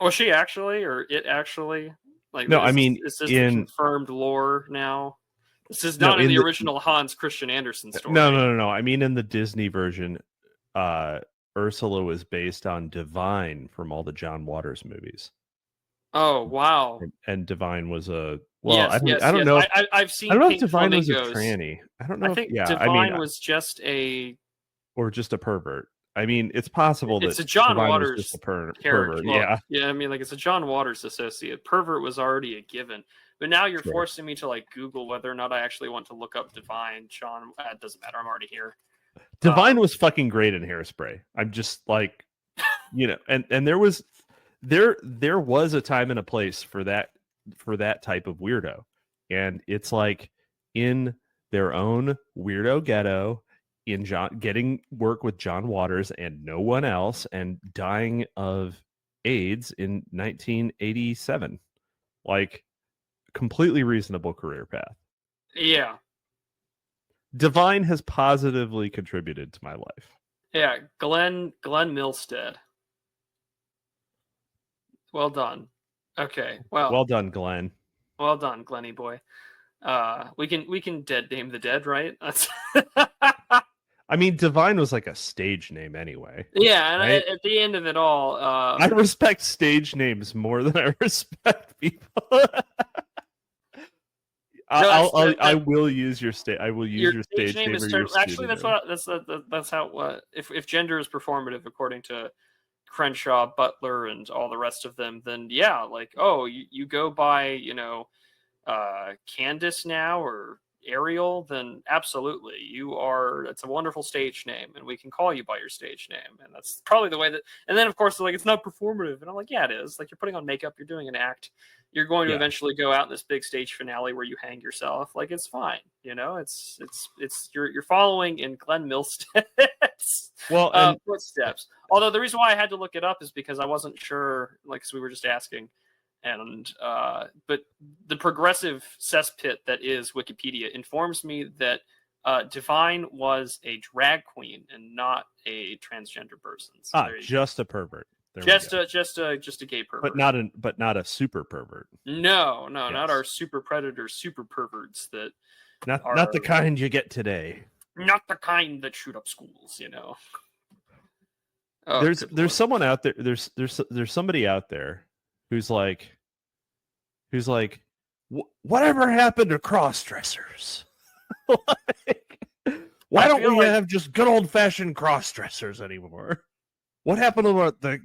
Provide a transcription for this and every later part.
Was she actually, or it actually? Like, No, I mean is this the in confirmed lore now? This is no not in in the the original Hans Christian Andersen no story. no no no. I mean in the Disney version, Ursula was based on Divine from all the John Waters movies. Oh wow! And Divine was a well, Yes, yes, I don't yes. know if I've I seen don't know if pink Divine was a flamingos. tranny. I don't I know if think yeah, I mean Divine was just a. or just a pervert. I mean, it's possible that It's a John Divine was just a Waters character. pervert. Well, Yeah, yeah, I mean, like it's a John Waters associate. Pervert was already a given, but now you're sure. forcing me to like Google whether or not I actually want to look up Divine John. It doesn't matter. I'm already here. Divine was fucking great in Hairspray. I'm just like, and there was a time and a place for that type of weirdo, and it's like in their own weirdo ghetto in getting work with John Waters and no one else, and dying of AIDS in 1987. Like, completely reasonable career path. Yeah, Divine has positively contributed to my life. yeah. Glenn Milstead. Well done. Okay. Well done, Glenn. Well done, Glenny boy. We can dead name the dead, right? That's I mean, Divine was like a stage name anyway. yeah. And right? at the end of it all, I respect stage names more than I respect people. I will use your stage. I will use your stage name or your actually that's what that's how what if gender is performative according to Crenshaw, Butler, and all the rest of them, then yeah, like you go by Candace now or Ariel, then absolutely you are. It's a wonderful stage name, and we can call you by your stage name, and that's probably the way that. And then of course they're like it's not performative, and I'm like yeah it is. Like you're putting on makeup, you're doing an act, you're going to eventually go out in this big stage finale where you hang yourself. Like it's fine, it's you're following in Glenn Milstead's footsteps. Although the reason why I had to look it up is because I wasn't sure, like, because we were just asking. And but the progressive cesspit that is Wikipedia informs me that Divine was a drag queen and not a transgender person. So just a pervert. Just a gay pervert, but not a super pervert. No, not our super predators, super perverts that not the kind you get today. Not the kind that shoot up schools, Oh, there's someone out there. There's somebody out there who's like, whatever happened to cross dressers? Why don't we have just good old fashioned cross dressers anymore? What happened about what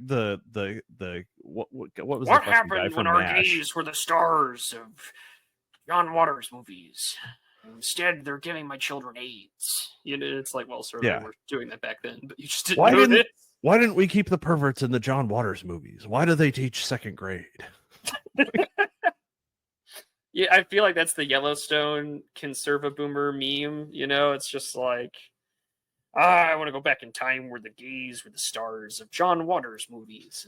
happened when our gays were the stars of John Waters movies? Instead, they're giving my children AIDS. It's like, well, sir, they were doing that back then, but you just didn't know this. Why didn't we keep the perverts in the John Waters movies? Why do they teach second grade? Yeah, I feel like that's the Yellowstone conserva boomer meme. It's just like, I want to go back in time where the gays were the stars of John Waters movies,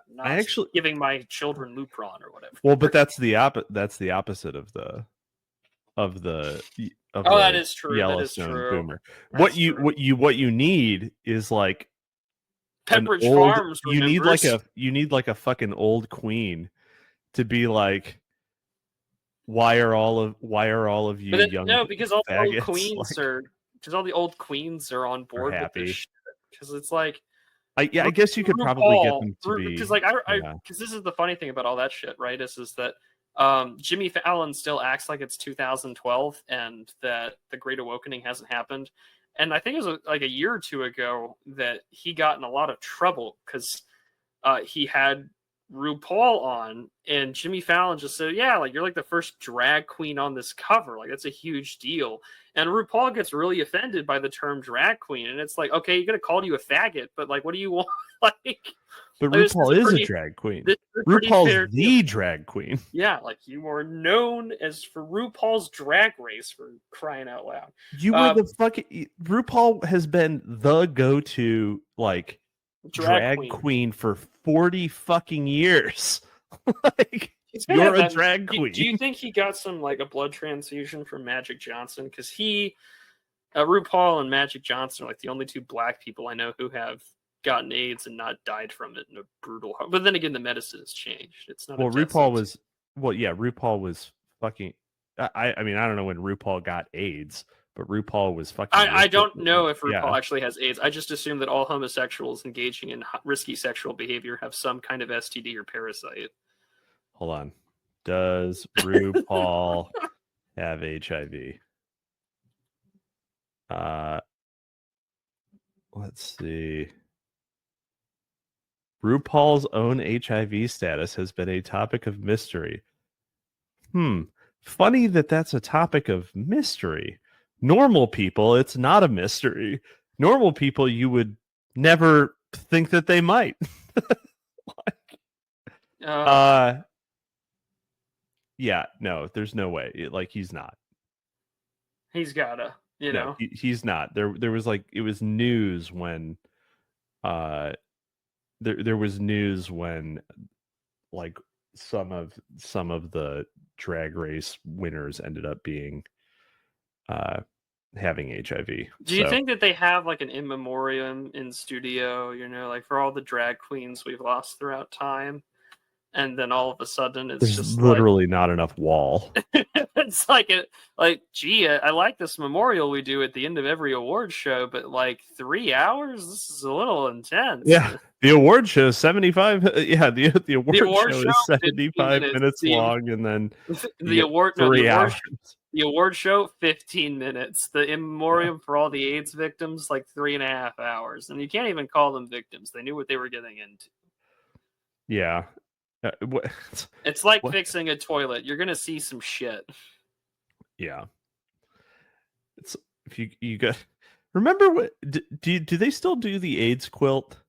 and not giving my children Lupron or whatever. Well, but that's the opposite of the that is true. Yellowstone that is true. boomer. What you need is like Pepperidge Farms. You need like a fucking old queen to be like, why are all of you young? No, because all the old queens like, all the old queens are on board with this shit. Because it's like, I guess you could probably get them to be. Because because this is the funny thing about all that shit, right? Is that Jimmy Fallon still acts like it's 2012 and that the Great Awakening hasn't happened. And I think it was like a year or two ago that he got in a lot of trouble because he had RuPaul on, and Jimmy Fallon just said, yeah, like you're like the first drag queen on this cover, like that's a huge deal. And RuPaul gets really offended by the term drag queen, and it's like, okay, you're gonna call you a faggot, but like what do you want? But RuPaul is a drag queen. RuPaul's the drag queen. Yeah, like you are known as for RuPaul's Drag Race, for crying out loud. You were the fucking RuPaul has been the go-to like drag queen for 40 fucking years. Like, you're a drag queen. Do you think he got some like a blood transfusion from Magic Johnson? Because RuPaul and Magic Johnson are like the only two black people I know who have gotten AIDS and not died from it in a brutal. But then again, the medicine has changed. It's not a Well, death RuPaul sentence. was. Well, yeah, RuPaul was fucking. I mean, I don't know when RuPaul got AIDS, but RuPaul was fucking. I don't with know it. if RuPaul actually has AIDS. I just assume that all homosexuals engaging in risky sexual behavior have some kind of STD or parasite. Hold on. Does RuPaul have HIV? Let's see. RuPaul's own HIV status has been a topic of mystery. Funny that that's a topic of mystery. Normal people, it's not a mystery. Normal people, you would never think that they might. Uh, Yeah, no, there's no way. Like he's not. he's gotta, you No, know. he's not. There was like it was news when uh there was news when like some of the drag race winners ended up being uh having HIV. Do you So think that they have like an in memoriam in studio, like for all the drag queens we've lost throughout time? And then all of a sudden it's there's just like literally not enough wall. it's like gee, I like this memorial we do at the end of every award show, but like 3 hours, this is a little intense. Yeah. The award show is 75. Yeah, the The award award show show, is 15 75 minutes. minutes long, and then you The get award no, 3 hours. the award show 15 minutes. The in memoriam for all the AIDS victims like 3.5 hours, and you can't even call them victims. They knew what they were getting into. Yeah. What? It's like What? fixing a toilet. You're gonna see some shit. Yeah. It's if you got. Remember what? Do they still do the AIDS quilt?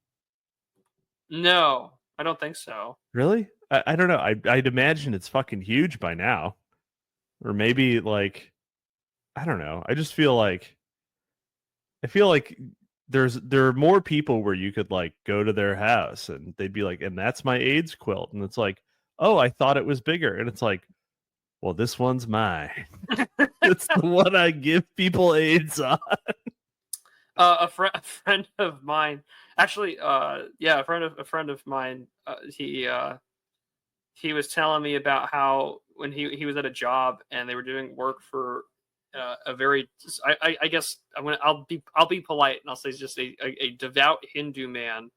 No, I don't think so. Really? I don't know. I'd imagine it's fucking huge by now, or maybe like I don't know. I feel like there are more people where you could like go to their house and they'd be like, and that's my AIDS quilt, and it's like, oh, I thought it was bigger, and it's like, well, this one's mine. It's the one I give people AIDS on. A friend of mine, actually, yeah, a friend of mine. He was telling me about how when he was at a job and they were doing work for a very, I guess I'll be polite and I'll say just a devout Hindu man,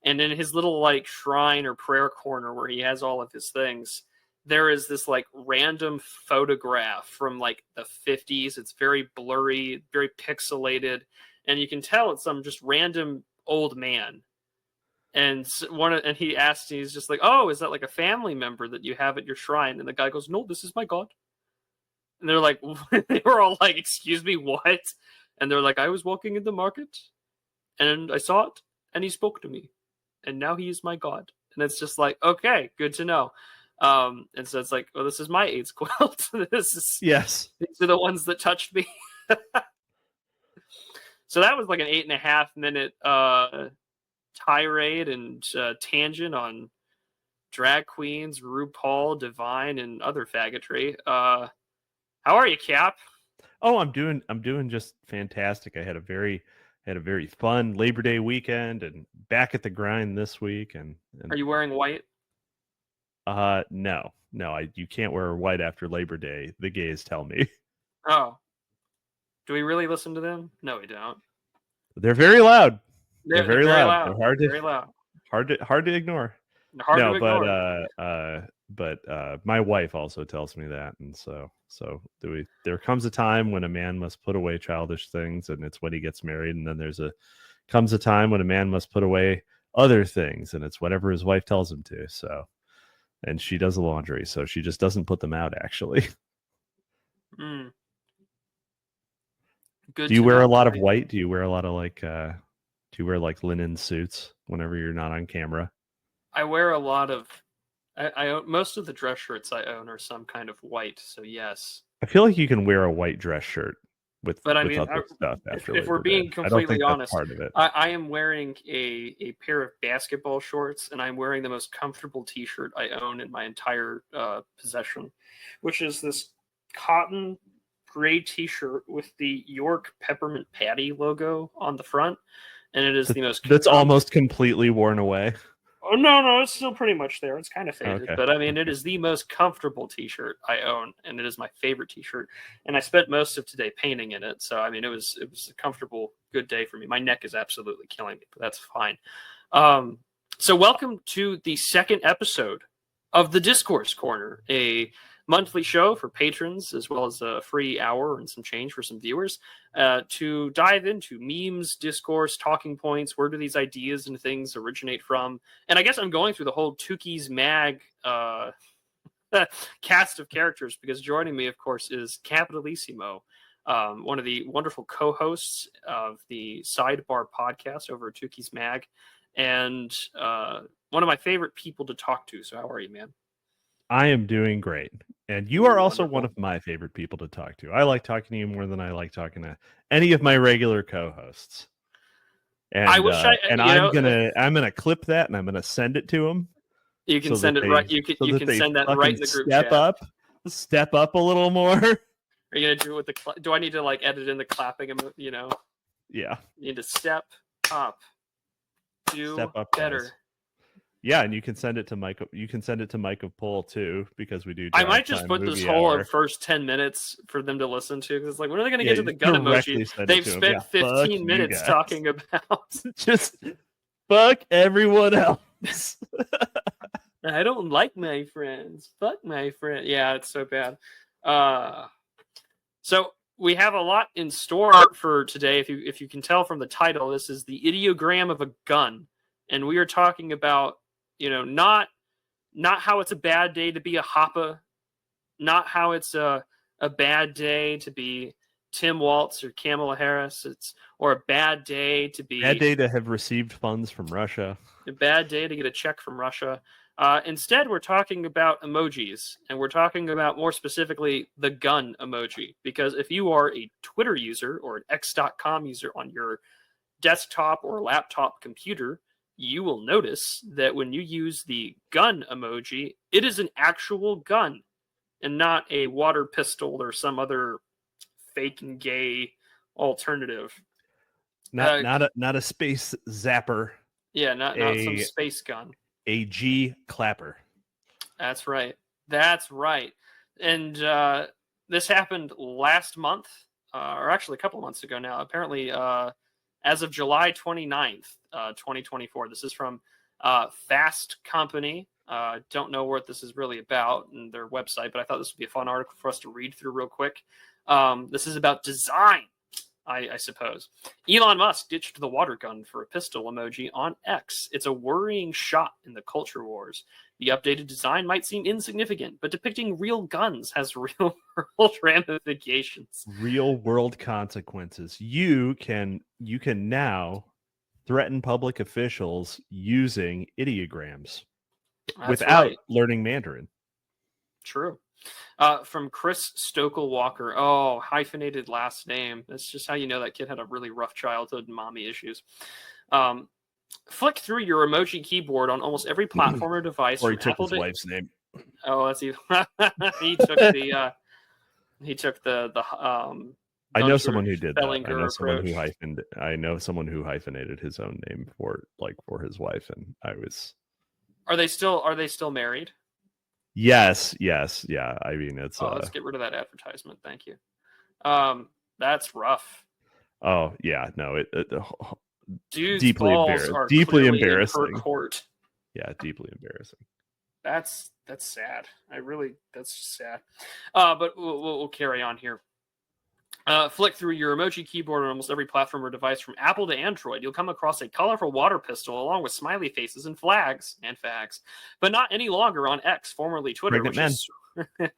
and in his little like shrine or prayer corner where he has all of his things, there is this like random photograph from like the 50s. It's very blurry, very pixelated, and you can tell it's some just random old man. And he asked, he's just like, "Oh, is that like a family member that you have at your shrine?" And the guy goes, "No, this is my god." And they're like, they were all like, "Excuse me, what?" And they're like, "I was walking in the market, and I saw it, and he spoke to me, and now he is my god." And it's just like, okay, good to know. And so it's like, well, this is my AIDS quilt. Yes. These are the ones that touched me. So that was like an 8.5 minute tirade and tangent on drag queens, RuPaul, Divine, and other faggotry. How are you, Cap? Oh, I'm doing just fantastic. I had a very fun Labor Day weekend and back at the grind this week Are you wearing white? no. You can't wear white after Labor Day, the gays tell me. Oh, do we really listen to them? No, we don't. They're very loud. They're They're very very loud. loud. They're hard Very loud. to ignore. They're hard No, to ignore. but my wife also tells me that, and so there comes a time when a man must put away childish things, and it's when he gets married, and then comes a time when a man must put away other things, and it's whatever his wife tells him to. So, and she does the laundry, so she just doesn't put them out. Actually, Mm. Good do you to wear a know. lot of white? Do you wear a lot of do you wear like linen suits whenever you're not on camera? I wear a lot of. I own, most of the dress shirts I own are some kind of white. So yes. I feel like you can wear a white dress shirt But I with mean, other stuff after if we're Labor Day. being I don't completely think that's honest, part of it. I am wearing a pair of basketball shorts, and I'm wearing the most comfortable T-shirt I own in my entire possession, which is this cotton gray T-shirt with the York Peppermint Patty logo on the front, and it is the most. That's almost completely worn away. Oh no, it's still pretty much there. It's kind of faded, Okay. but I mean, it is the most comfortable T-shirt I own, and it is my favorite T-shirt. And I spent most of today painting in it, so I mean, it was a comfortable, good day for me. My neck is absolutely killing me, but that's fine. So welcome to the second episode of the Discourse Corner, a monthly show for patrons, as well as a free hour and some change for some viewers, to dive into memes, discourse, talking points. Where do these ideas and things originate from? And I guess I'm going through the whole Tukey's Mag cast of characters, because joining me, of course, is Capitalissimo, one of the wonderful co-hosts of the Sidebar podcast over at Tukey's Mag, and one of my favorite people to talk to. So how are you, man? I am doing great. And you are also Wonderful. one of my favorite people to talk to. I like talking to you more than I like talking to any of my regular co-hosts. And I wish I'm gonna clip that and I'm gonna send it to them. You can send it right. You can send that right in the group chat. Step up a little more. Are you gonna do it with the? Do I need to like edit in the clapping? You know. Yeah. You need to step up. Do step up, better. Guys. Yeah, and you can send it to Mike. You can send it to Mike of Pole too, because we do. I might just put this whole first 10 minutes for them to listen to, because it's like, when are they going to get to the gun emoji? They've spent 15 minutes talking about. Just fuck everyone else. I don't like my friends. Fuck my friend. Yeah, it's so bad. So we have a lot in store for today. If you can tell from the title, this is the ideogram of a gun, and we are talking about, not how it's a bad day to be a hoppa, not how it's a bad day to be Tim Waltz or Kamala Harris, or a bad day to have received funds from Russia, a bad day to get a check from Russia. Instead, we're talking about emojis, and we're talking about, more specifically, the gun emoji. Because if you are a Twitter user or an X.com user on your desktop or laptop computer, you will notice that when you use the gun emoji, it is an actual gun and not a water pistol or some other fake and gay alternative. Not a space zapper. Yeah, not some space gun. A G clapper. That's right. And this happened last month, or actually a couple months ago now. Apparently, as of July 29th, 2024. This is from Fast Company. Don't know what this is really about in their website, but I thought this would be a fun article for us to read through real quick. This is about design, I suppose. Elon Musk ditched the water gun for a pistol emoji on X. It's a worrying shot in the culture wars. The updated design might seem insignificant, but depicting real guns has real world ramifications. Real world consequences. You can now threaten public officials using ideograms without learning Mandarin. True. From Chris Stokel Walker. Oh, hyphenated last name. That's just how you know that kid had a really rough childhood and mommy issues. Flick through your emoji keyboard on almost every platform or device. Or he took his wife's name. Oh, that's even. He took the. I know someone who did that. I know someone who hyphenated his own name for his wife, and I was. Are they still married? Yes, yeah. I mean, it's. Let's get rid of that advertisement. Thank you. That's rough. Oh yeah, no, Dude's deeply embarrassing. In her court. Yeah, deeply embarrassing. That's sad. That's just sad. But we'll carry on here. Flick through your emoji keyboard on almost every platform or device from Apple to Android. You'll come across a colorful water pistol along with smiley faces and flags and fags, but not any longer on X, formerly Twitter.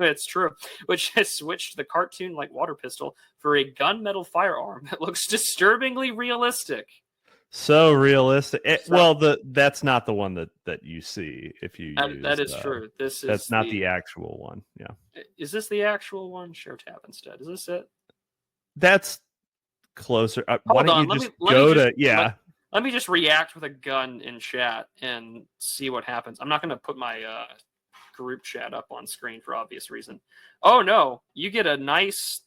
It's true. Which has switched the cartoon-like water pistol for a gunmetal firearm that looks disturbingly realistic. So realistic. That's not the one that you see if you use. That is true. That's not the actual one. Yeah. Is this the actual one? Share tab instead. Is this it? That's closer. Why don't you let me just react with a gun in chat and see what happens. I'm not going to put my group chat up on screen for obvious reason. Oh no, you get a nice.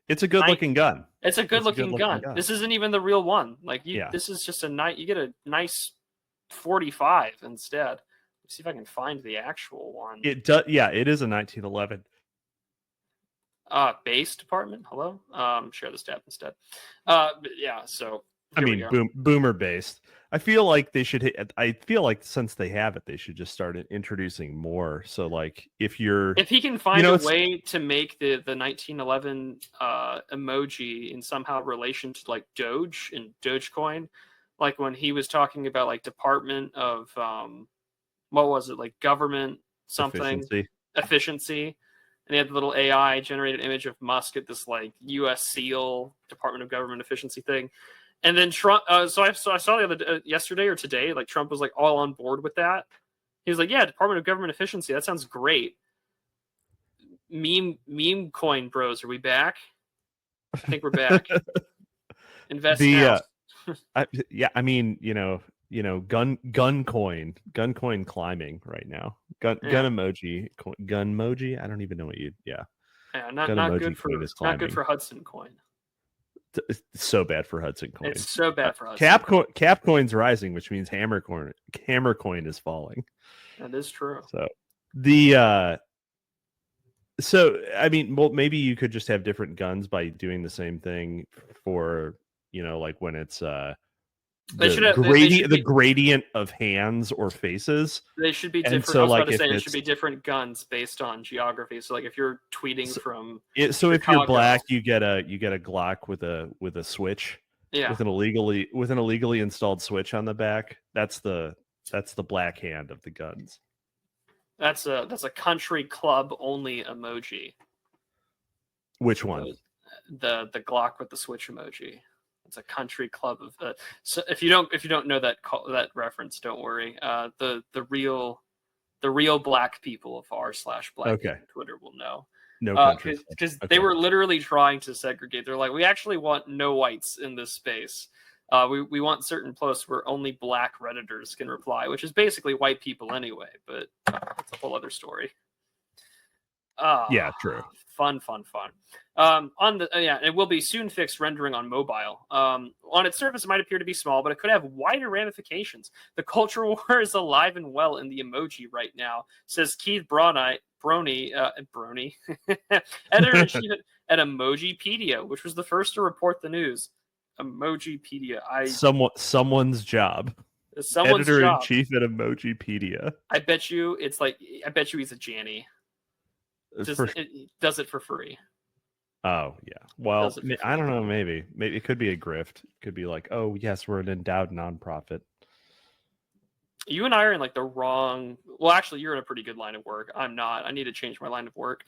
It's a good looking gun. It's a good looking gun. gun. This isn't even the real one. Like Yeah. this is just a nice. You get a nice 45 instead. Let's see if I can find the actual one. It does. Yeah, it is a 1911. Base department. Hello. Share this tab instead. Yeah. So I mean, boomer based. I feel like they should. I feel like since they have it, they should just start introducing more. So, like, if he can find a way to make the 1911 emoji in somehow relation to like Doge and Dogecoin, like when he was talking about like Department of what was it, like government something efficiency, and he had the little AI generated image of Musk at this like U.S. SEAL Department of Government Efficiency thing. And then Trump, so I saw the other yesterday or today, like Trump was like all on board with that. He was like, "Yeah, Department of Government Efficiency, that sounds great." Meme coin bros, are we back? I think we're back. Invest now. I mean, gun coin climbing right now. Gun emoji, gun emoji. I don't even know what you. Yeah, not good for Hudson coin. It's so bad for Hudson coin. It's so bad for Hudson. Cap coin's rising, which means hammer coin is falling. That is true. So I mean, well, maybe you could just have different guns by doing the same thing for, like when it's the gradient of hands or faces. They should be different. So, I was about to say it should be different guns based on geography. So, like if you're tweeting from Chicago, if you're black, you get a Glock with a switch. Yeah. With an illegally installed switch on the back. That's the black hand of the guns. That's a country club only emoji. Which one? The Glock with the switch emoji. It's a country club of so if you don't know that reference, don't worry. The real black people of r/black Twitter will know. No country, because they were literally trying to segregate. They're like, we actually want no whites in this space. We want certain posts where only black Redditors can reply, which is basically white people anyway. But that's a whole other story. Yeah, true. Fun. It will be soon fixed rendering on mobile. On its surface, it might appear to be small, but it could have wider ramifications. The culture war is alive and well in the emoji right now, says Keith Brony, editor-in-chief at Emojipedia, which was the first to report the news. Emojipedia. Someone's job. Someone's editor-in-chief at Emojipedia. I bet you he's a Janny. It does it for free. Oh yeah. Well, I don't know. Maybe it could be a grift. It could be like, oh yes, we're an endowed nonprofit. You and I are in like the wrong. Well, actually, you're in a pretty good line of work. I'm not. I need to change my line of work.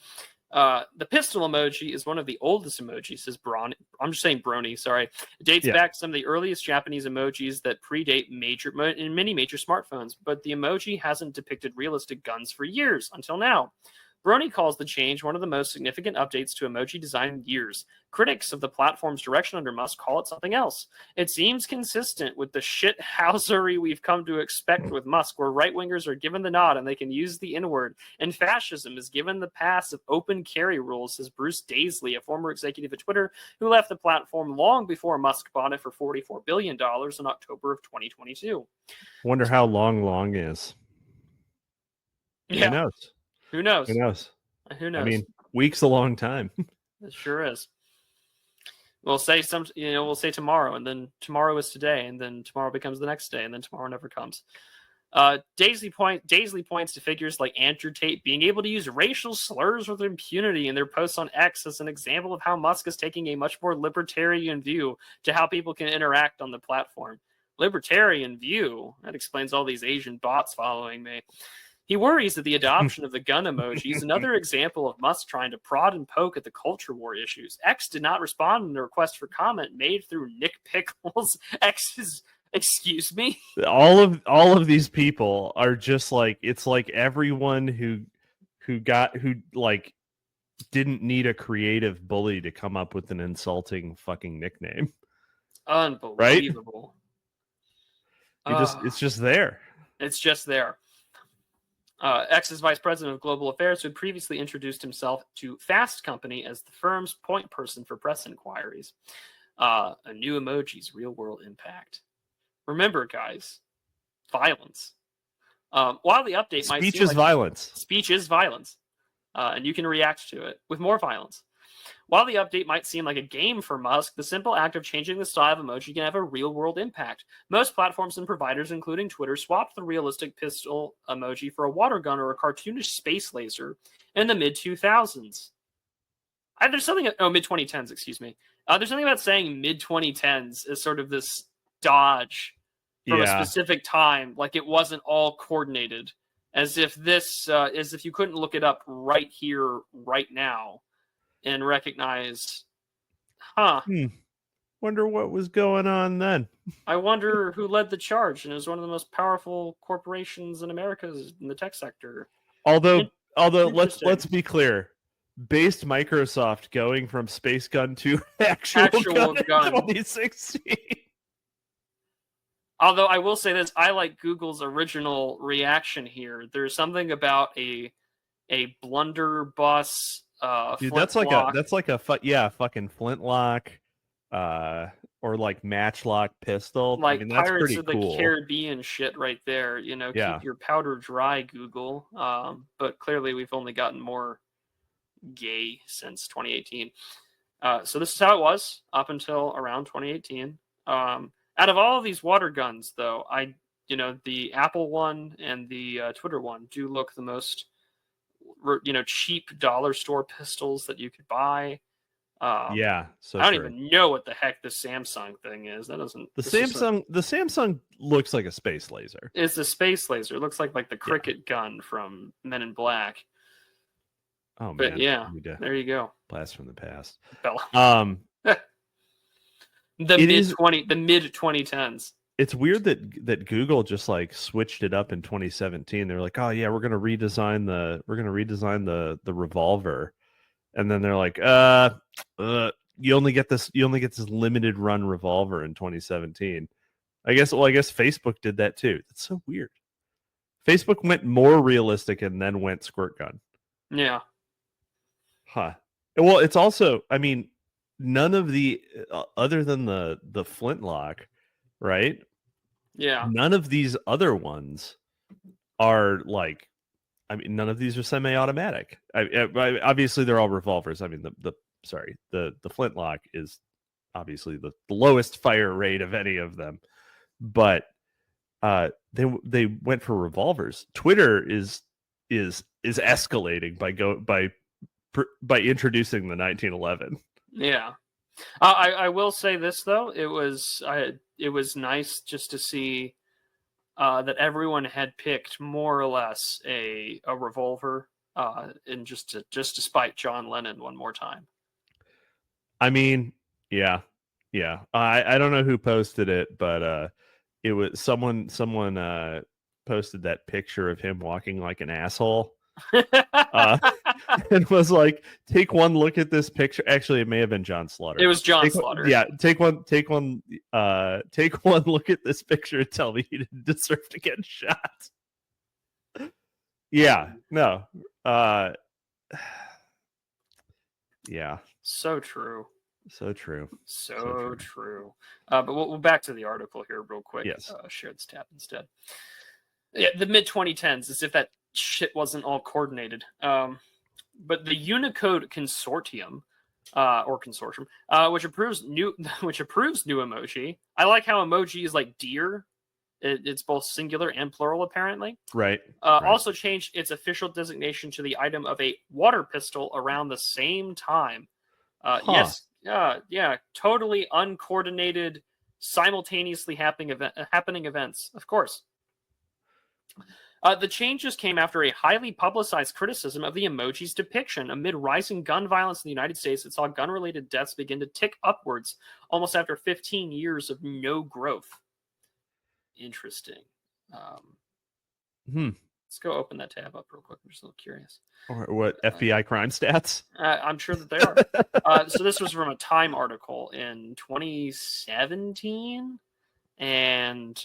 The pistol emoji is one of the oldest emojis, says Bron. I'm just saying Brony, sorry. It dates back to some of the earliest Japanese emojis that predate many major smartphones, but the emoji hasn't depicted realistic guns for years until now. Brony calls the change one of the most significant updates to emoji design in years. Critics of the platform's direction under Musk call it something else. It seems consistent with the shithousery we've come to expect with Musk, where right-wingers are given the nod and they can use the N-word, and fascism is given the pass of open carry rules, says Bruce Daisley, a former executive at Twitter, who left the platform long before Musk bought it for $44 billion in October of 2022. Wonder how long is. Yeah. Who knows? I mean, week's a long time. It sure is. We'll say tomorrow, and then tomorrow is today, and then tomorrow becomes the next day, and then tomorrow never comes. Daisley points to figures like Andrew Tate being able to use racial slurs with impunity in their posts on X as an example of how Musk is taking a much more libertarian view to how people can interact on the platform. Libertarian view? That explains all these Asian bots following me. He worries that the adoption of the gun emoji is another example of Musk trying to prod and poke at the culture war issues. X did not respond in the request for comment made through Nick Pickles. Excuse me? All of these people are just like, it's like everyone who didn't need a creative bully to come up with an insulting fucking nickname. Unbelievable. Right? It's just there. It's just there. X's vice president of global affairs, who had previously introduced himself to Fast Company as the firm's point person for press inquiries. A new emoji's real-world impact. Remember, guys, violence. While the update might Speech seem is like violence. speech is violence, and you can react to it with more violence. While the update might seem like a game for Musk, the simple act of changing the style of emoji can have a real-world impact. Most platforms and providers, including Twitter, swapped the realistic pistol emoji for a water gun or a cartoonish space laser in the mid-2000s. There's something... Oh, mid-2010s, excuse me. There's something about saying mid-2010s as sort of this dodge from a specific time, like it wasn't all coordinated, as if you couldn't look it up right here, right now, and recognize, Wonder what was going on then. I wonder who led the charge, and it was one of the most powerful corporations in America in the tech sector. Although let's be clear, based Microsoft going from space gun to actual gun in 2016. Although I will say this, I like Google's original reaction here. There's something about a blunderbuss. Dude, that's like a fucking flintlock, or like matchlock pistol. Like, I mean, that's Pirates pretty of the cool. Caribbean shit right there. Keep your powder dry, Google. But clearly we've only gotten more gay since 2018. So this is how it was up until around 2018. Out of all of these water guns, though, the Apple one and the Twitter one do look the most, cheap dollar store pistols that you could buy. So I don't even know what the heck the Samsung thing is. That doesn't. The Samsung looks like a space laser. It's a space laser. It looks like the cricket gun from Men in Black. Oh, but man. Yeah, there you go. Blast from the past. Bella. the mid 2010s. It's weird that Google just like switched it up in 2017. They're like, oh yeah, we're gonna redesign the revolver, and then they're like, you only get this limited run revolver in 2017. I guess Facebook did that too. That's so weird. Facebook went more realistic and then went squirt gun. Yeah. Huh. Well, it's also, I mean, none of the other than the flintlock, right? Yeah. None of these other ones are like, I mean, none of these are semi-automatic. Obviously, they're all revolvers. I mean, the flintlock is obviously the lowest fire rate of any of them, but they went for revolvers. Twitter is escalating by introducing the 1911. Yeah. I will say this though, it was nice just to see that everyone had picked more or less a revolver, and just to spite John Lennon one more time. I mean, yeah. I don't know who posted it, but it was someone posted that picture of him walking like an asshole. And was like, take one look at this picture. Actually, it may have been John Slaughter. It was John Slaughter. Yeah, take one look at this picture and tell me you didn't deserve to get shot. Yeah, no. Yeah. So true. So true. But we'll back to the article here real quick. Yes. Share this tab instead. Yeah, the mid 2010s, as if that shit wasn't all coordinated. But the Unicode Consortium, which approves new emoji. I like how emoji is like deer. It's both singular and plural, apparently. Right. Also changed its official designation to the item of a water pistol around the same time. Yes. Yeah. Totally uncoordinated, simultaneously happening events. Of course. The changes came after a highly publicized criticism of the emoji's depiction. Amid rising gun violence in the United States, it saw gun-related deaths begin to tick upwards almost after 15 years of no growth. Interesting. Let's go open that tab up real quick. I'm just a little curious. Or what, FBI crime stats? I'm sure that they are. So this was from a Time article in 2017, and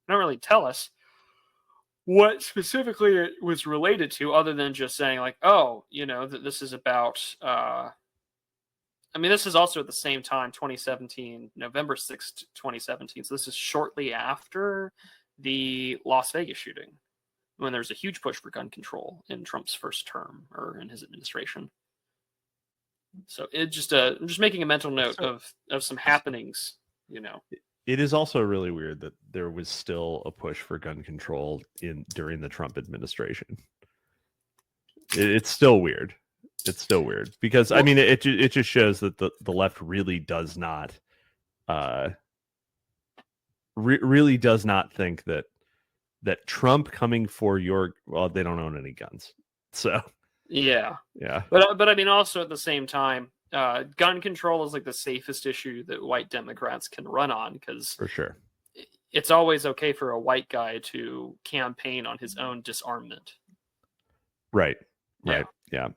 they don't really tell us what specifically it was related to, other than just saying like, oh, that this is about. I mean, this is also at the same time, 2017, November 6th, 2017. So this is shortly after the Las Vegas shooting, when there's a huge push for gun control in Trump's first term or in his administration. So I'm just making a mental note of some happenings. It is also really weird that there was still a push for gun control during the Trump administration. It's still weird. It's still weird because I mean it just shows that the left really does not really does not think that Trump coming for they don't own any guns. So yeah. Yeah. But I mean, also at the same time, gun control is like the safest issue that white Democrats can run on, because For sure. it's always okay for a white guy to campaign on his own disarmament. Right. Yeah. Right. Yeah.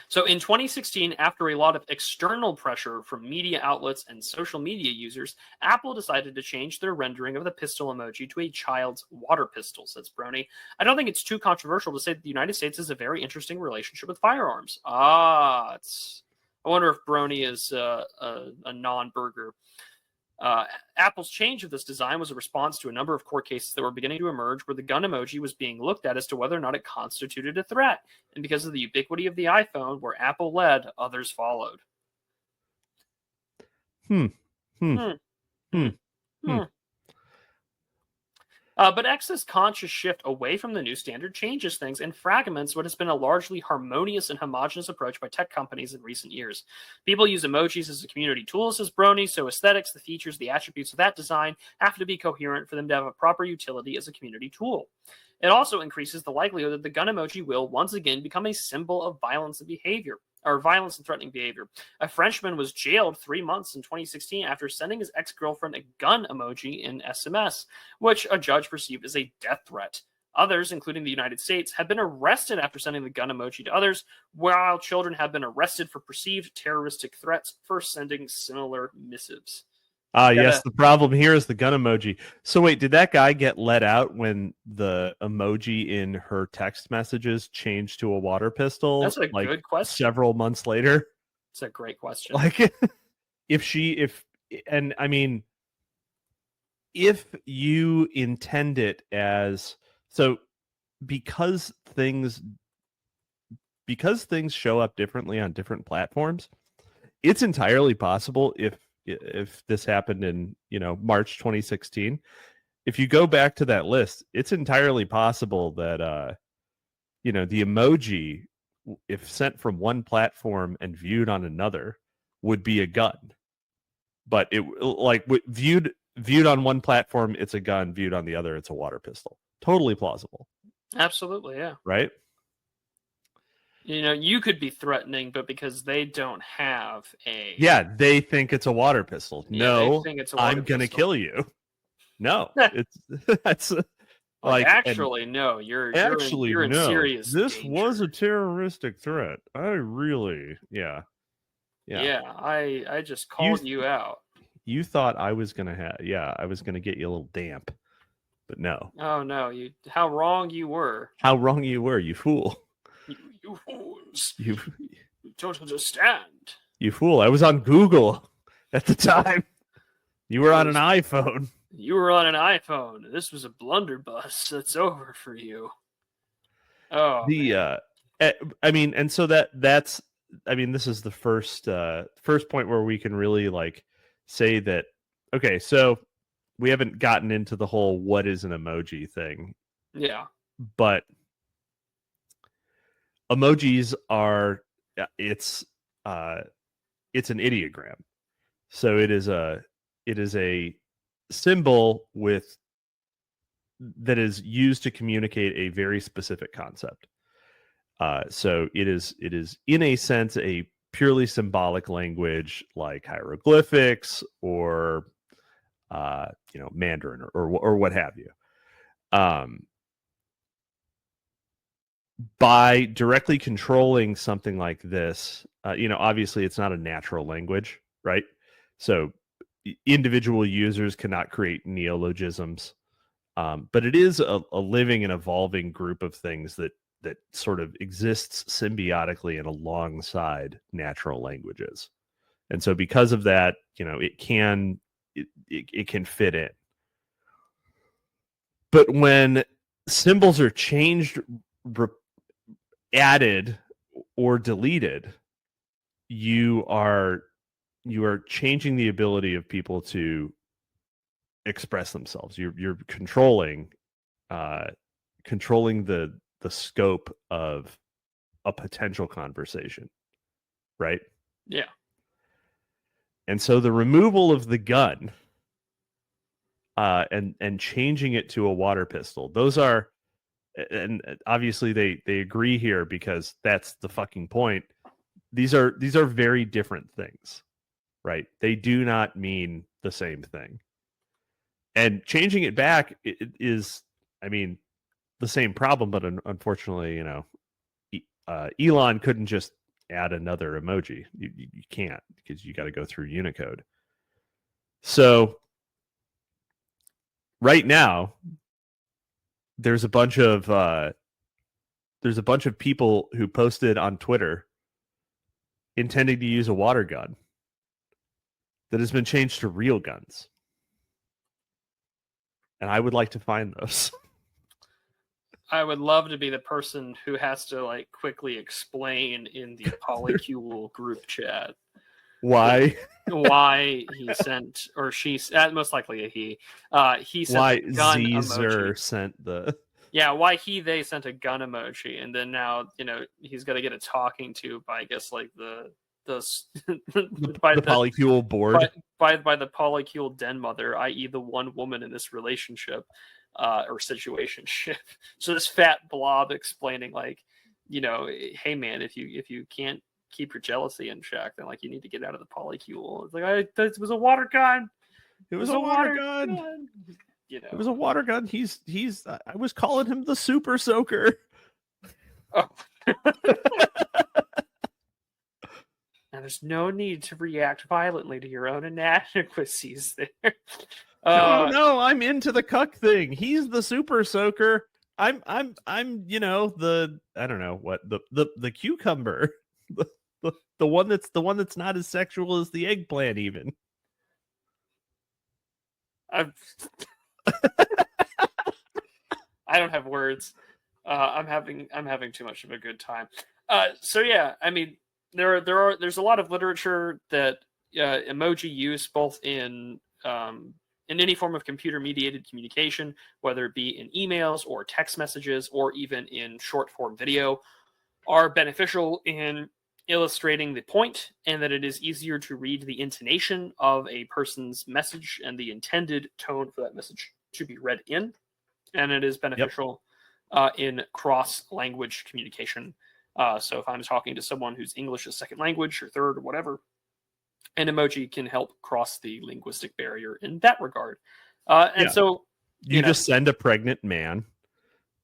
So in 2016, after a lot of external pressure from media outlets and social media users, Apple decided to change their rendering of the pistol emoji to a child's water pistol, says Brony. I don't think it's too controversial to say that the United States has a very interesting relationship with firearms. I wonder if Brony is a non-burger. Apple's change of this design was a response to a number of court cases that were beginning to emerge where the gun emoji was being looked at as to whether or not it constituted a threat. And because of the ubiquity of the iPhone, where Apple led, others followed. But X's conscious shift away from the new standard changes things and fragments what has been a largely harmonious and homogenous approach by tech companies in recent years. People use emojis as a community tool, says Brony, so aesthetics, the features, the attributes of that design have to be coherent for them to have a proper utility as a community tool. It also increases the likelihood that the gun emoji will once again become a symbol of violence and threatening behavior. A Frenchman was jailed 3 months in 2016 after sending his ex-girlfriend a gun emoji in SMS, which a judge perceived as a death threat. Others, including the United States, have been arrested after sending the gun emoji to others, while children have been arrested for perceived terroristic threats for sending similar missives. Yes, the problem here is the gun emoji. So wait, did that guy get let out when the emoji in her text messages changed to a water pistol? That's a good question. Several months later? It's a great question. And I mean, if you intend it as because things show up differently on different platforms, it's entirely possible if this happened in March 2016, if you go back to that list, it's entirely possible that the emoji, if sent from one platform and viewed on another, would be a gun. But it viewed on one platform, it's a gun. Viewed on the other, it's a water pistol. Totally plausible. Absolutely, yeah. Right? You could be threatening, but because they don't have they think it's a water pistol. No, I'm going to kill you. No, that's actually, no, you're in serious this danger. was a terroristic threat. I just called you out. You thought I was going to I was going to get you a little damp, but no. Oh no, how wrong you were. How wrong you were, you fool. You fools. You don't understand. You fool. I was on Google at the time. You were on an iPhone. You were on an iPhone. This was a blunderbuss. That's over for you. Oh, I mean, and so that's this is the first point where we can really say that, okay, so we haven't gotten into the whole what is an emoji thing. Yeah. But emojis are it's an ideogram. So it is a symbol that is used to communicate a very specific concept. So it is in a sense a purely symbolic language like hieroglyphics or Mandarin or what have you. By directly controlling something like this, obviously it's not a natural language, right? So individual users cannot create neologisms But it is a living and evolving group of things that sort of exists symbiotically and alongside natural languages. And so because of that, it can fit in. But when symbols are changed, added, or deleted, you are changing the ability of people to express themselves. You're controlling the scope of a potential conversation, right? Yeah. And so the removal of the gun and changing it to a water pistol, those are, and obviously they agree here because that's the fucking point. These are very different things, right? They do not mean the same thing. And changing it back is, I mean, the same problem, but unfortunately, Elon couldn't just add another emoji. You can't, because you got to go through Unicode. So right now, there's a bunch of people who posted on Twitter intending to use a water gun that has been changed to real guns. And I would like to find those. I would love to be the person who has to like quickly explain in the Polycule group chat why he sent, or she, most likely a he sent why a gun Zer emoji. sent the why they sent a gun emoji, and then now he's got to get a talking to by, I guess, like the Polycule board, by the Polycule den mother, i.e. the one woman in this relationship or situationship. So this fat blob explaining like, hey man, if you can't keep your jealousy in check, then like you need to get out of the Polycule. It's like, it was a water gun. It was a water gun. It was a water gun. He's I was calling him the super soaker. Oh. Now, there's no need to react violently to your own inadequacies there. No, I'm into the cuck thing. He's the super soaker. I'm the, I don't know what, the cucumber. The one that's not as sexual as the eggplant even. I don't have words. I'm having too much of a good time. So yeah, I mean, there's a lot of literature that emoji use both in any form of computer mediated communication, whether it be in emails or text messages or even in short form video, are beneficial in illustrating the point, and that it is easier to read the intonation of a person's message and the intended tone for that message to be read in. And it is beneficial in cross-language communication. So if I'm talking to someone whose English is second language or third or whatever, an emoji can help cross the linguistic barrier in that regard. So you just send a pregnant man,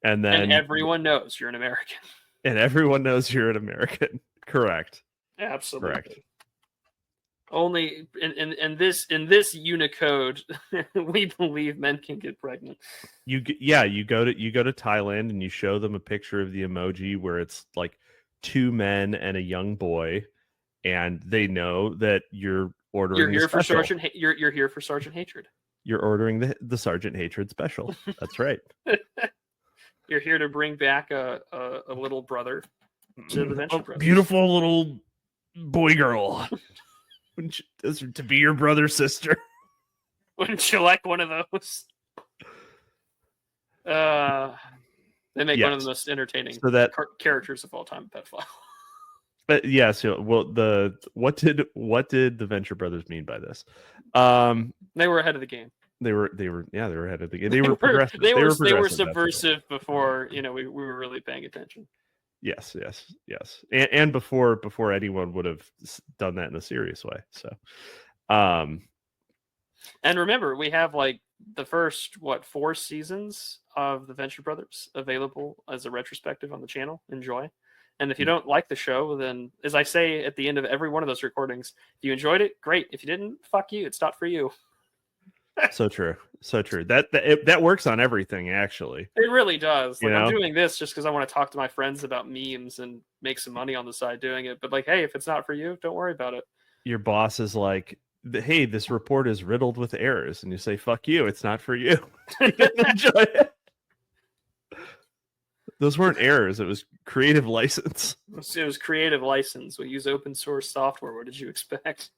and then everyone knows you're an American. And everyone knows you're an American. Correct. Absolutely. Correct. Only in this Unicode, we believe men can get pregnant. You go to Thailand and you show them a picture of the emoji where it's like two men and a young boy, and they know that you're ordering. You're here for Sergeant. You're here for Sergeant Hatred. You're ordering the Sergeant Hatred special. That's right. You're here to bring back a little brother to the Venture Brothers. Beautiful little boy girl. To be your brother's sister. Wouldn't you like one of those? They make one of the most entertaining characters of all time, Pedophile. But yeah, so what did the Venture Brothers mean by this? They were ahead of the game. They were ahead of the game. They were progressive. They were subversive before we were really paying attention. Yes, and before anyone would have done that in a serious way. So, and remember, we have like the first 4 seasons of the Venture Brothers available as a retrospective on the channel. Enjoy. And if you don't like the show, then, as I say at the end of every one of those recordings, if you enjoyed it, great. If you didn't, fuck you. It's not for you. So true. So true. That works on everything, actually. It really does. You Like, I'm know, doing this just because I want to talk to my friends about memes and make some money on the side doing it. But like, hey, if it's not for you, don't worry about it. your boss is like, "Hey, this report is riddled with errors," and you say, "Fuck you, it's not for you." You can enjoy it. Those weren't errors; it was creative license. It was creative license. We use open source software. What did you expect?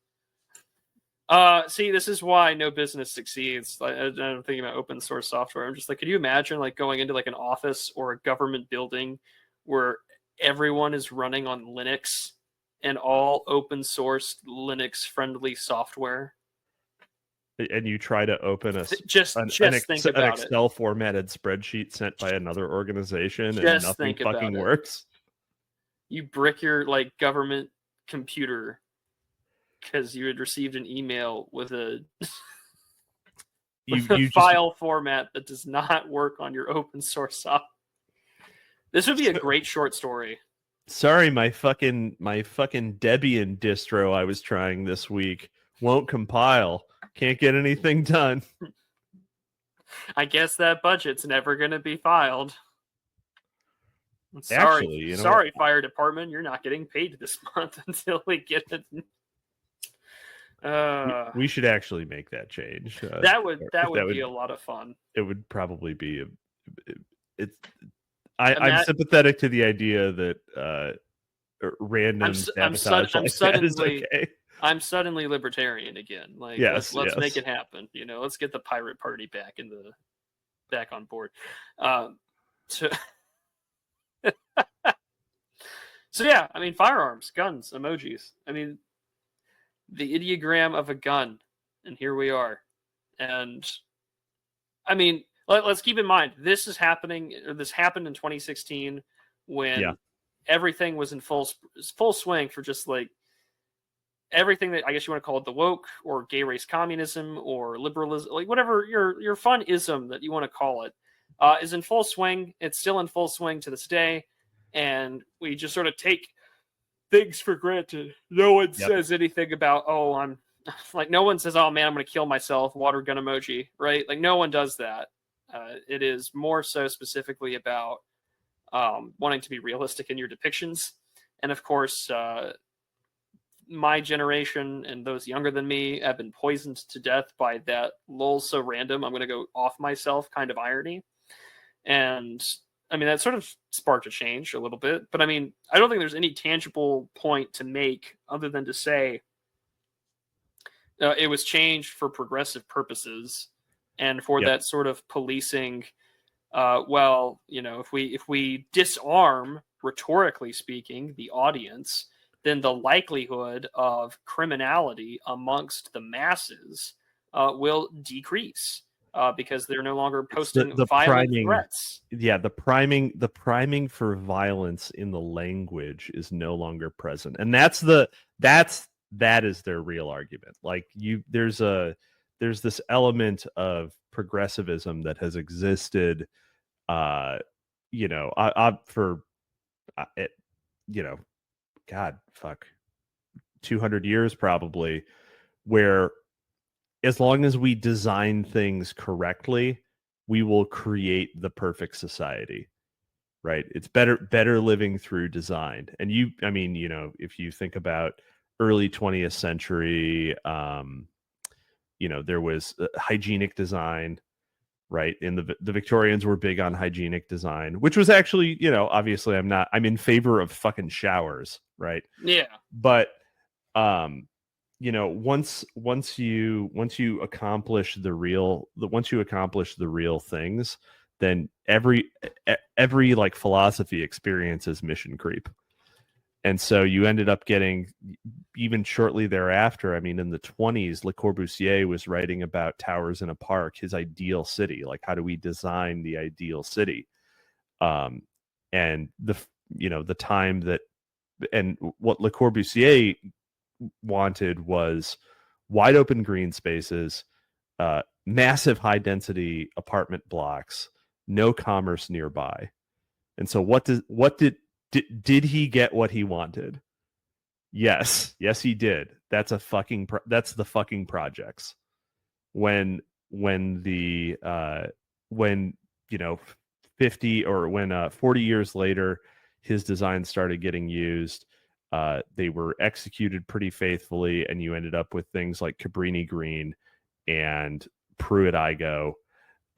See, this is why no business succeeds. I'm thinking about open source software. I'm just like, could you imagine like going into like an office or a government building where everyone is running on Linux and all open source Linux friendly software? And you try to open Just think an about it. Excel formatted spreadsheet sent by another organization, and Just nothing think fucking about it. works. You brick your like government computer because you had received an email with a with a You just file format that does not work on your open source software. This would be a great short story. sorry, my fucking Debian distro I was trying this week won't compile. Can't get anything done. I guess that budget's never going to be filed. Sorry, Actually, you know what? sorry, fire department, you're not getting paid this month until we get it. We should actually make that change. That would that be a lot of fun. It would probably be it's. I'm Matt, sympathetic to the idea that random sabotage like that is okay. I'm suddenly libertarian again. Like, Yes, let's make yes. it happen. You know, let's get the pirate party back on board. So, so yeah, I mean, firearms, guns, emojis. I mean, the ideogram of a gun, and here we are. And I mean, let's keep in mind this is happening. This happened in 2016 when everything was in full swing for just like everything that I guess you want to call it the woke or gay race communism or liberalism, like whatever your fun ism that you want to call it, is in full swing. It's still in full swing to this day, and we just sort of take things for granted. No one says anything about, oh, I'm like, no one says, oh man, I'm going to kill myself, water gun emoji, right? Like, no one does that. It is more so specifically about wanting to be realistic in your depictions. And of course, my generation and those younger than me have been poisoned to death by that lol so random, I'm going to go off myself kind of irony. And I mean, that sort of sparked a change a little bit. But I mean, I don't think there's any tangible point to make other than to say it was changed for progressive purposes and for that sort of policing. Well, you know, if we disarm, rhetorically speaking, the audience, then the likelihood of criminality amongst the masses will decrease because they're no longer posting the violent priming, threats. Yeah, the priming for violence in the language is no longer present, and that is their real argument. Like there's this element of progressivism that has existed, you know, for it, you know, God, fuck, 200 years probably, where as long as we design things correctly, we will create the perfect society. Right? It's better living through design. And I mean, you know, if you think about early 20th century, you know, there was hygienic design, right? And the Victorians were big on hygienic design, which was actually, you know, obviously I'm in favor of fucking showers, right? Yeah. But you know, once you accomplish the real things, then every like philosophy experiences mission creep. And so you ended up getting, even shortly thereafter, I mean, in the 20s, Le Corbusier was writing about towers in a park, his ideal city. Like, how do we design the ideal city? And the time that, and what Le Corbusier wanted was wide open green spaces, massive high density apartment blocks, no commerce nearby. And so did he get what he wanted? Yes, he did. That's the fucking projects. When when when 50 or when 40 years later his design started getting used, they were executed pretty faithfully, and you ended up with things like Cabrini Green and Pruitt-Igoe,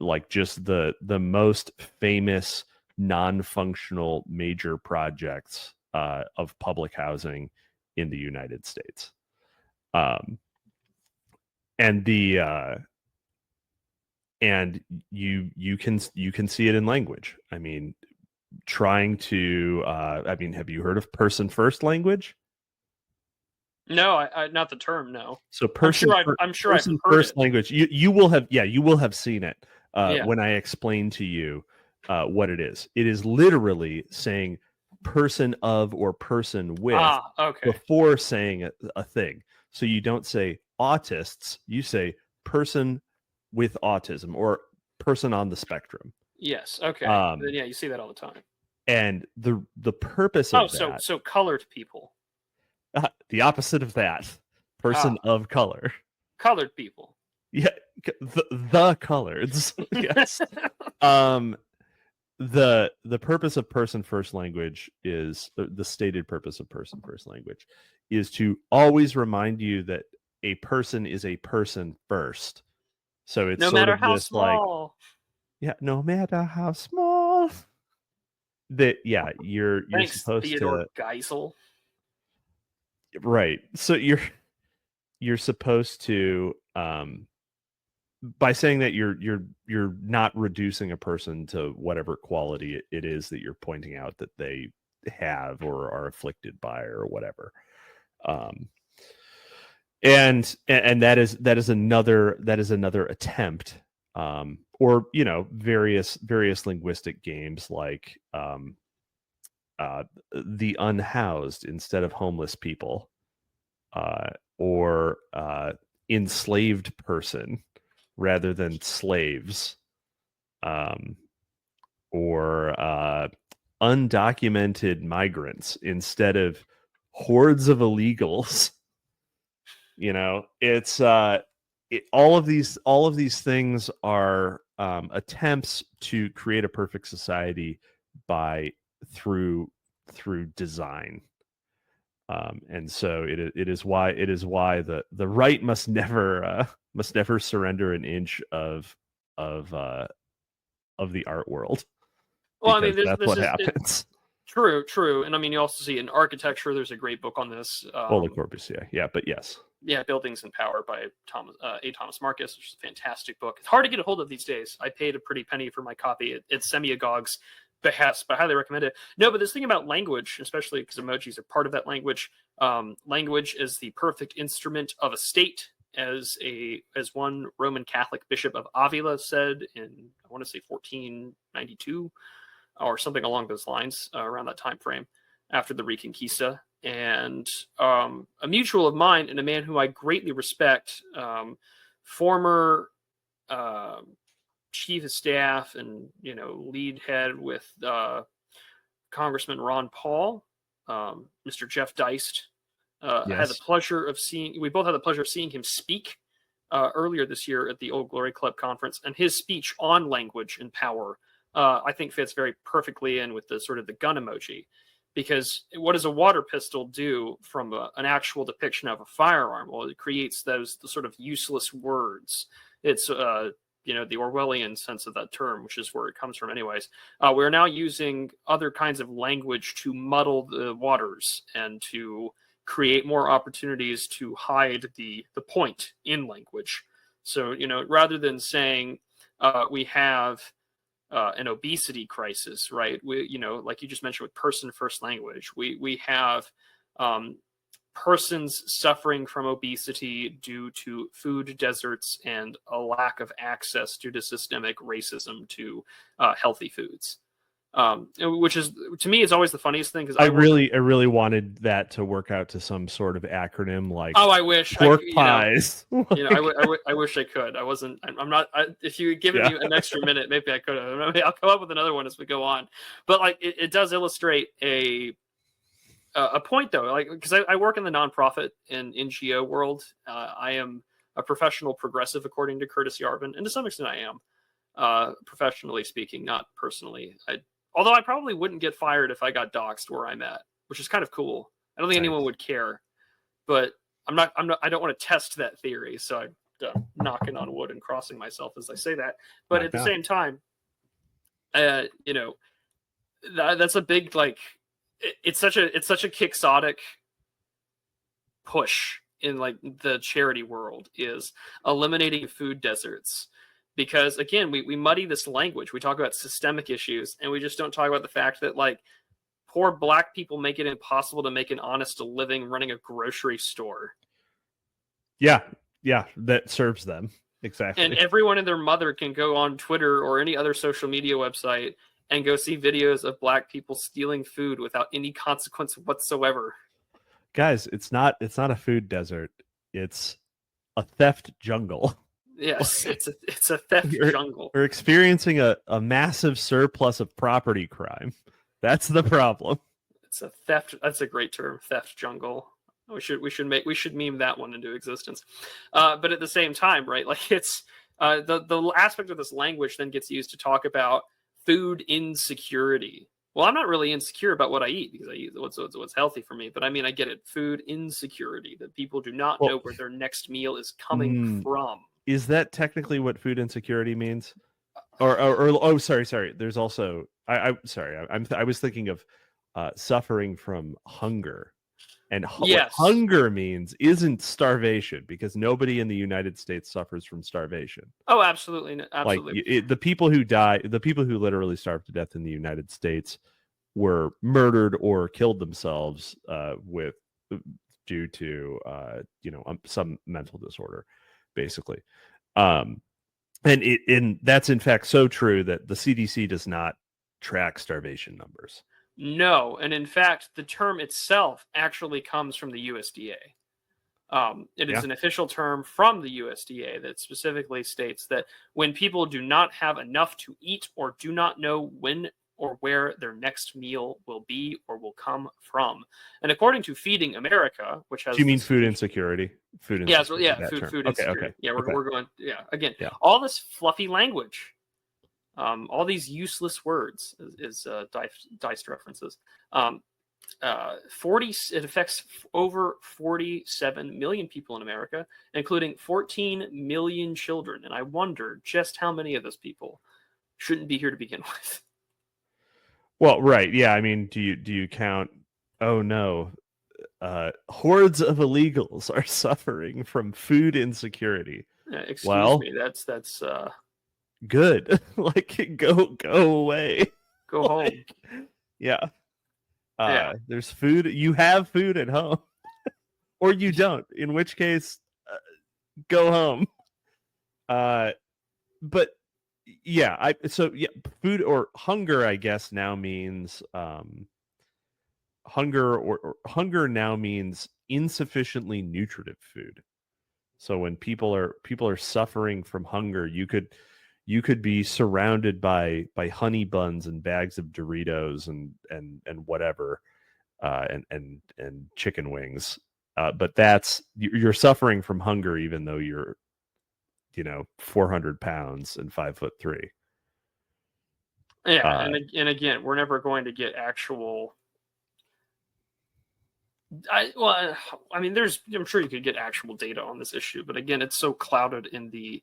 like just the most famous non-functional major projects of public housing in the United States. And the and you can see it in language. I mean, trying to have you heard of person first language? No, I not the term. No, So I'm sure I've person heard first it. language, you will have seen it Yeah. when I explain to you what it is. It is literally saying person of or person with Ah, okay. before saying a thing. So you don't say autists, you say person with autism or person on the spectrum. Yes. Okay. Then Um, yeah, you see that all the time. and the purpose Oh, of so that, so colored people. the opposite of that, person Ah, of color. colored people. Yeah, the coloreds. Yes. Um, the purpose of person first language is the stated purpose of person first language is to always remind you that a person is a person first. So it's No sort matter of how this like, small. yeah, no matter how small, that yeah, you're Thanks, supposed Theodore to, Geisel. right. So you're supposed to by saying that you're not reducing a person to whatever quality it is that you're pointing out that they have or are afflicted by or whatever. um and that is another attempt, or various linguistic games like the unhoused instead of homeless people, or enslaved person rather than slaves, um, or undocumented migrants instead of hordes of illegals. It's all of these things are attempts to create a perfect society by through design. And so it is why the right must never surrender an inch of the art world, Well, I because mean, this that's this what is it, happens. true, true, and I mean, you also see in architecture. There's a great book on this. Well, of course, yeah, but yes. Yeah, Buildings and Power by Thomas Marcus, which is a fantastic book. It's hard to get a hold of these days. I paid a pretty penny for my copy at Semiagog's behest, but I highly recommend it. No, but this thing about language, especially because emojis are part of that language. Language is the perfect instrument of a state, as one Roman Catholic bishop of Avila said in, I want to say, 1492 or something along those lines, around that time frame after the Reconquista. And a mutual of mine and a man who I greatly respect, former uh, chief of staff and lead head with Congressman Ron Paul, Mr. Jeff Deist. Had the Yes. pleasure of seeing. We both had the pleasure of seeing him speak earlier this year at the Old Glory Club conference, and his speech on language and power, I think, fits very perfectly in with the sort of the gun emoji. Because what does a water pistol do from an actual depiction of a firearm? Well, it creates the sort of useless words. It's the Orwellian sense of that term, which is where it comes from, anyways. We're now using other kinds of language to muddle the waters and to create more opportunities to hide the point in language. So rather than saying we have an obesity crisis, right? We, like you just mentioned with person first language, we have persons suffering from obesity due to food deserts and a lack of access due to systemic racism to healthy foods. Which is, to me, is always the funniest thing because I I work. really wanted that to work out to some sort of acronym like Oh, I wish pork pies. I wish I could. I wasn't. I'm not. If you had given Yeah. me an extra minute, maybe I could have. Maybe I'll come up with another one as we go on. But like, it does illustrate a point though. Like, because I work in the nonprofit and NGO world. I am a professional progressive, according to Curtis Yarvin, and to some extent I am, professionally speaking, not personally. Although I probably wouldn't get fired if I got doxxed where I'm at, which is kind of cool. I don't think anyone would care, but I don't want to test that theory, so I'm knocking on wood and crossing myself as I say that. But at the same time, you know, that's a big, like, it's such a quixotic push in like the charity world, is eliminating food deserts, because again we muddy this language. We talk about systemic issues, and we just don't talk about the fact that like poor Black people make it impossible to make an honest living running a grocery store. Yeah, that serves them. Exactly. And everyone and their mother can go on Twitter or any other social media website and go see videos of Black people stealing food without any consequence whatsoever. Guys, it's not a food desert. It's a theft jungle. Yes, it's a theft jungle. We're experiencing a massive surplus of property crime. That's the problem. It's a theft. That's a great term, theft jungle. We should meme that one into existence. But at the same time, right? Like it's the aspect of this language then gets used to talk about food insecurity. Well, I'm not really insecure about what I eat because I eat what's healthy for me. But I mean, I get it. Food insecurity, that people do not know where their next meal is coming from. Is that technically what food insecurity means? Or sorry. There's also I was thinking of suffering from hunger. And what hunger means isn't starvation, because nobody in the United States suffers from starvation. Oh, absolutely. Absolutely. Like the people who literally starved to death in the United States were murdered or killed themselves due to some mental disorder, basically. And that's in fact so true that the CDC does not track starvation numbers. No, and in fact, the term itself actually comes from the USDA. It is an official term from the USDA that specifically states that when people do not have enough to eat or do not know when or where their next meal will be or will come from. And according to Feeding America, which has... Do you mean food insecurity? Food insecurity. Food insecurity. Okay. Yeah, we're going... Yeah, again, all this fluffy language... all these useless words is diced references. It affects over 47 million people in America, including 14 million children. And I wonder just how many of those people shouldn't be here to begin with. Well, right. Yeah. I mean, do you count? Oh no. Hordes of illegals are suffering from food insecurity. Excuse me. That's good. Like go away. Go home. Yeah. There's food. You have food at home, or you don't. In which case, go home. But yeah, food or hunger, I guess, now means hunger or hunger now means insufficiently nutritive food. So when people are suffering from hunger, you could be surrounded by honey buns and bags of Doritos and whatever, and chicken wings. But you're suffering from hunger, even though you're 400 pounds and 5'3". Yeah, and again, we're never going to get actual. I'm sure you could get actual data on this issue, but again, it's so clouded in the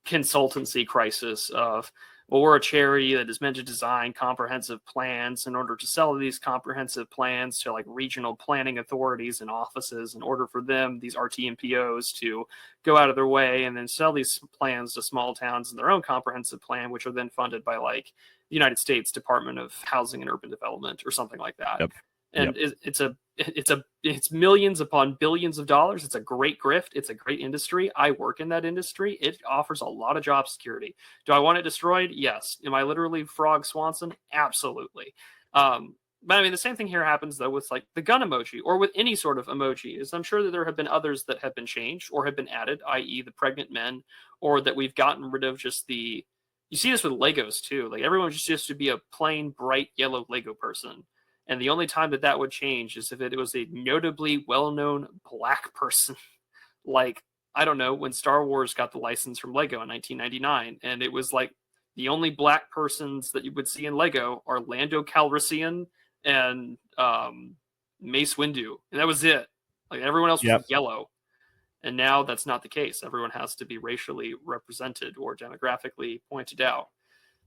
consultancy crisis of, well, we're a charity that is meant to design comprehensive plans in order to sell these comprehensive plans to like regional planning authorities and offices in order for them, these RTMPOs, to go out of their way and then sell these plans to small towns in their own comprehensive plan, which are then funded by like the United States Department of Housing and Urban Development or something like that. Yep. And it's millions upon billions of dollars. It's a great grift. It's a great industry. I work in that industry. It offers a lot of job security. Do I want it destroyed? Yes. Am I literally Frog Swanson? Absolutely. But I mean, the same thing here happens though with like the gun emoji or with any sort of emoji. Is I'm sure that there have been others that have been changed or have been added, i.e. the pregnant men, or that we've gotten rid of just the. You see this with Legos too. Like everyone just used to be a plain bright yellow Lego person. And the only time that would change is if it was a notably well-known Black person, like I don't know, when Star Wars got the license from Lego in 1999, and it was like the only black persons that you would see in Lego are Lando Calrissian and Mace Windu, and that was it. Like everyone else was Yep. yellow, and now that's not the case. Everyone has to be racially represented or demographically pointed out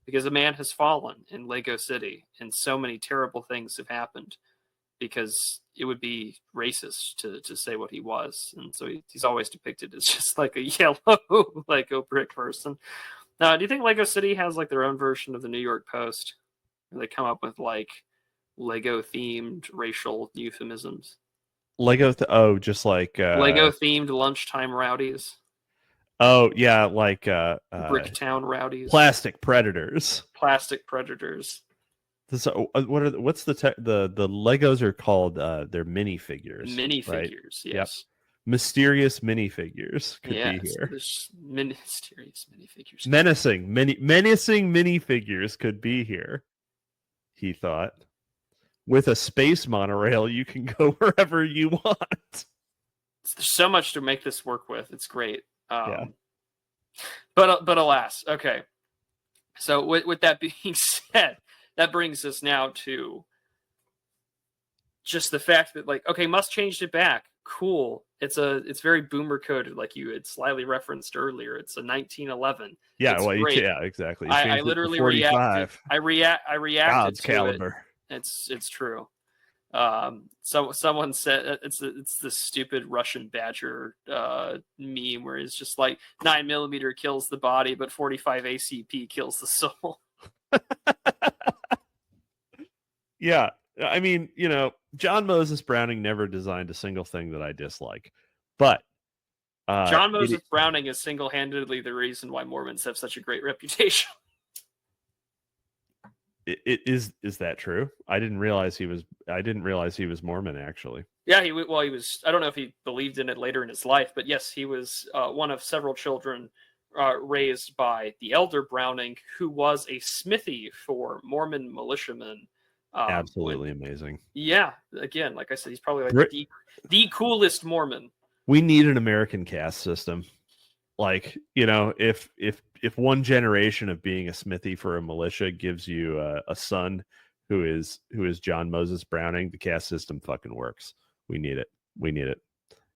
because a man has fallen in Lego City, and so many terrible things have happened because it would be racist to say what he was, and so he's always depicted as just like a yellow Lego brick person. Now, do you think Lego City has like their own version of the New York Post, where they come up with like Lego themed racial euphemisms? Lego. Just like Lego themed lunchtime rowdies, oh yeah, like Bricktown rowdies, plastic predators. plastic predators, So what's the Legos are called? They're minifigures, right? minifigures. Yep. Yes, Mysterious minifigures could be yes. here. There's mysterious minifigures. Menacing minifigures could be here. He thought. With a space monorail, you can go wherever you want. There's so much to make this work with. It's great. Yeah. But alas, okay. So with that being said, that brings us now to just the fact that like, okay, Musk changed it back. Cool. It's very boomer coded, like you had slightly referenced earlier. It's a 1911. Yeah, it's well, great. yeah, exactly. I literally reacted. I reacted God's to caliber. it. It's true. So someone said it's the stupid Russian badger meme where it's just like 9mm kills the body, but 45 ACP kills the soul. Yeah, I mean, John Moses Browning never designed a single thing that I dislike, but John Moses Browning is single-handedly the reason why Mormons have such a great reputation. Is that true? I didn't realize he was Mormon, actually. Yeah, he was. I don't know if he believed in it later in his life, but yes, he was one of several children raised by the elder Browning, who was a smithy for Mormon militiamen. Absolutely amazing. Yeah, again, like I said, he's probably like the coolest Mormon. We need an American caste system. Like, if one generation of being a smithy for a militia gives you a son who is John Moses Browning, the caste system fucking works. We need it.